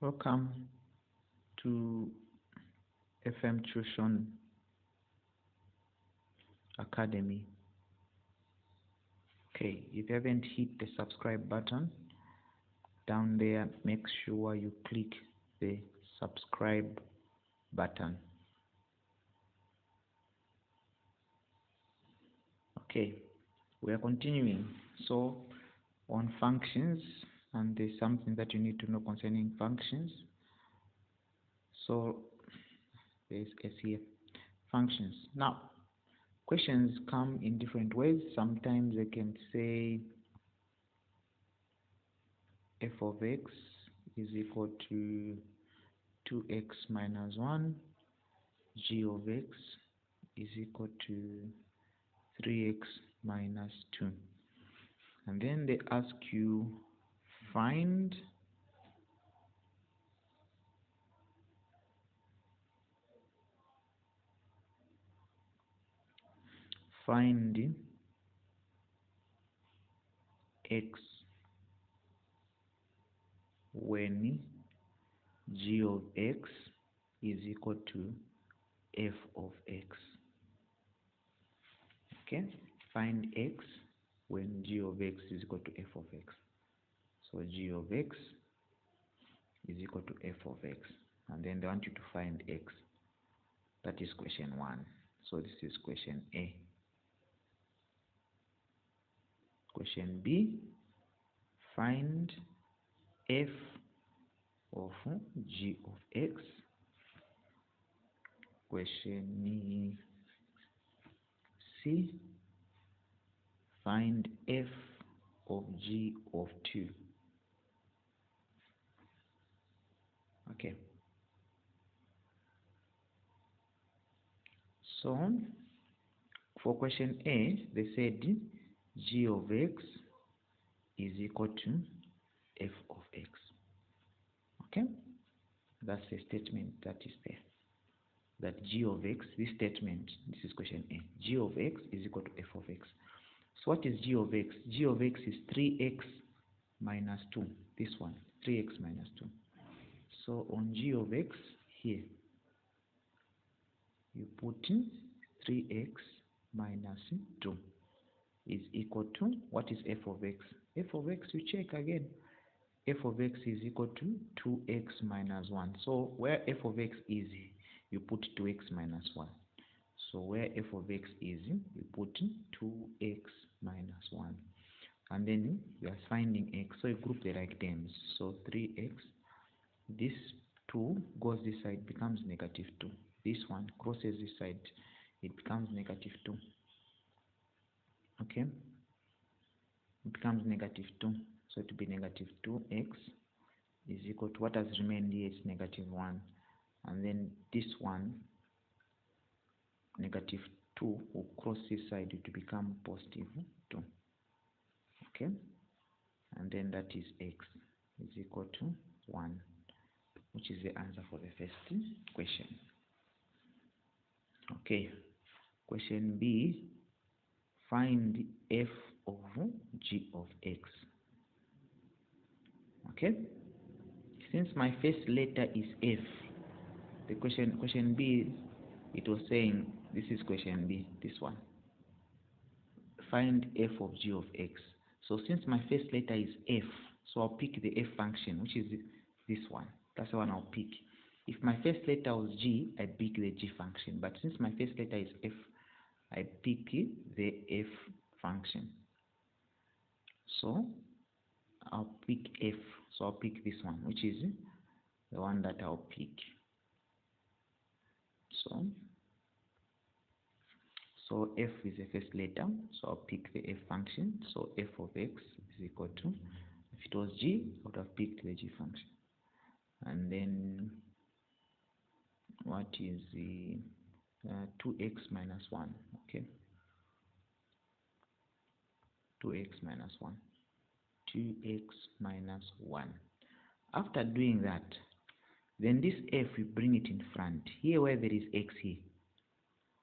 Welcome to FM Tuition Academy. Okay, if you haven't hit the subscribe button down there, make sure you click the subscribe button. Okay, we are continuing. So on functions, and there's something that you need to know concerning functions. So there's SEF functions. Now, questions come in different ways. Sometimes they can say f of x is equal to 2x minus 1, g of x is equal to 3x minus 2. And then they ask you find x when g of x is equal to f of x. Okay, find x when g of x is equal to f of x. So g of x is equal to f of x, and then they want you to find x. That is question 1. So this is question A. Question B, find f of g of x. Question C, find f of g of 2. Okay. So for question A, they said g of x is equal to f of x. Okay, that's a statement that is there. That g of x, this statement, this is question A, g of x is equal to f of x. So what is g of x? G of x is 3x minus 2. This one, 3x minus 2. So on g of x here, you put in 3x minus 2 is equal to, what is f of x? F of x, you check again. F of x is equal to 2x minus 1. So where f of x is, you put 2x minus 1. So where f of x is, you put 2x minus 1. And then you are finding x. So you group the right terms. So 3x, this 2 goes this side, becomes negative 2. This one crosses this side, it becomes negative 2. Okay, it becomes negative 2. So it will be negative 2x is equal to, what has remained here is negative 1. And then this one, negative 2, will cross this side, it will become positive 2. Okay, and then that is x is equal to 1, which is the answer for the first question. Okay, question B, find f of g of x. Okay, since my first letter is f, the question B, it was saying, this is question B, this one, find f of g of x. So since my first letter is f, so I'll pick the f function, which is this one. That's the one I'll pick. If my first letter was g, I pick the g function. But since my first letter is f, I pick the f function. So I'll pick f. So I'll pick this one, which is the one that I'll pick. So f is the first letter, so I'll pick the f function. So f of x is equal to, if it was g, I would have picked the g function. And then what is the 2x minus 1? Okay, 2x minus 1, 2x minus 1. After doing that, then this f, we bring it in front. Here where there is x here,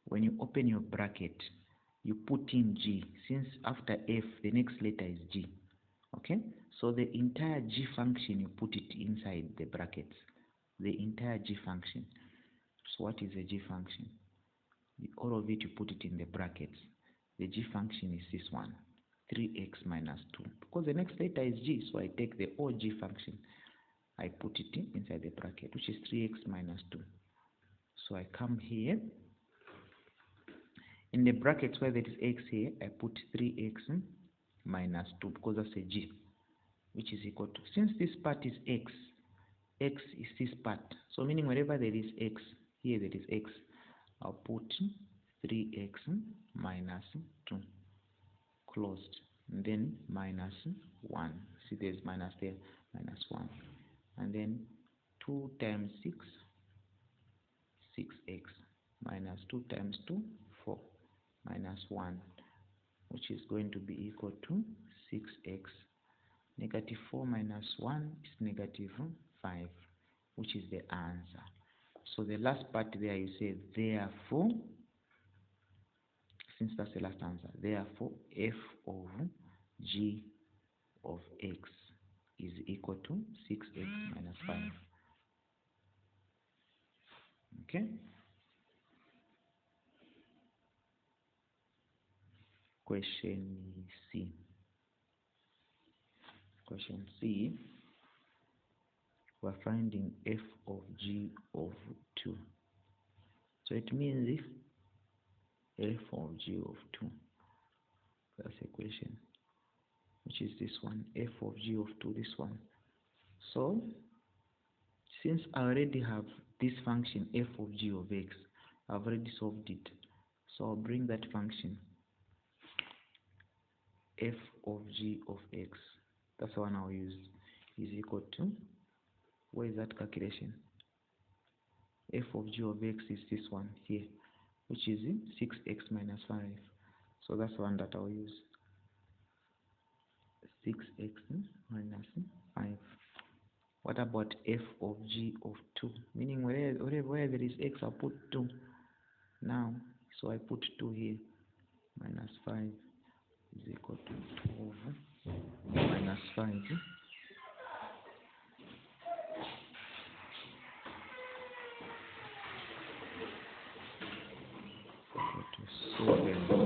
when you open your bracket, you put in g. Since after f, the next letter is g. Okay, so the entire g function, you put it inside the brackets, the entire g function. So what is a g function? All of it, you put it in the brackets. The g function is this one, 3x minus 2, because the next letter is g, so I take the whole g function, I put it inside the bracket, which is 3x minus 2. So I come here in the brackets where there is x here, I put 3x minus 2, because that's a g, which is equal to, since this part is x is this part, so meaning wherever there is x, here there is x, I'll put 3x minus 2 closed, and then minus 1, see there's minus there, minus 1, and then 2 times 6, 6x, minus 2 times 2, 4, minus 1, which is going to be equal to 6x. Negative 4 minus 1 is negative 5, which is the answer. So the last part there, you say therefore, since that's the last answer, therefore f of g of x is equal to 6x minus 5. Okay? Question C. Question C, we're finding f of g of 2. So it means if f of g of 2, that's a question, which is this one, f of g of 2, this one. So since I already have this function f of g of x, I've already solved it. So I'll bring that function f of g of x, that's the one I'll use, is equal to, where is that calculation? F of g of x is this one here, which is 6x minus 5. So that's the one that I'll use, 6x minus 5. What about f of g of 2? Meaning where there is x, I'll put 2 now. So I put 2 here, minus 5 is equal to 12 minus 5. Equal to 7.